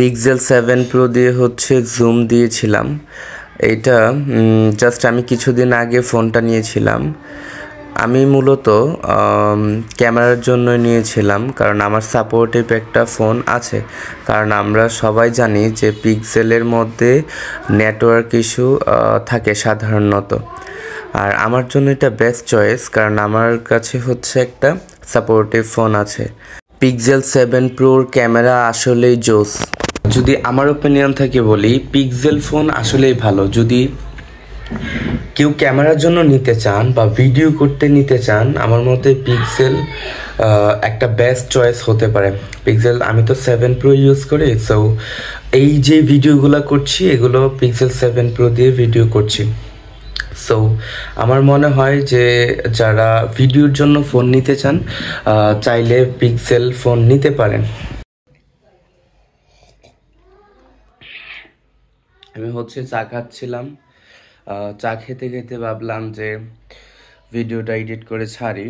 Pixel 7 pro দিয়ে হচ্ছে zoom দিয়েছিলাম। এইটা জাস্ট আমি কিছুদিন আগে ফোনটা নিয়েছিলাম। আমি মূলত ক্যামেরার জন্য নিয়েছিলাম, কারণ আমার সাপোর্টিভ একটা ফোন আছে। কারণ আমরা সবাই জানি যে পিক্সেলের মধ্যে নেটওয়ার্ক ইস্যু থাকে সাধারণত। আর আমার জন্য এটা বেস্ট চয়েস, কারণ আমার কাছে হচ্ছে একটা সাপোর্টিভ ফোন আছে। পিক্সেল 7 প্রোর ক্যামেরা আসলেই জোস। যদি আমার ওপিনিয়ন থেকে বলি, পিক্সেল ফোন আসলেই ভালো। যদি কেউ ক্যামেরার জন্য নিতে চান বা ভিডিও করতে নিতে চান, আমার মতে পিক্সেল একটা বেস্ট চয়েস হতে পারে। পিক্সেল, আমি তো 7 প্রো ইউজ করি, সো এই যে ভিডিওগুলো করছি এগুলো পিক্সেল 7 প্রো দিয়ে ভিডিও করছি। সো আমার মনে হয় যে যারা ভিডিওর জন্য ফোন নিতে চান চাইলে পিক্সেল ফোন নিতে পারেন। আমি হচ্ছে চা খাচ্ছিলাম। চা খেতে খেতে ভাবলাম যে ভিডিওটা এডিট করে ছাড়ি।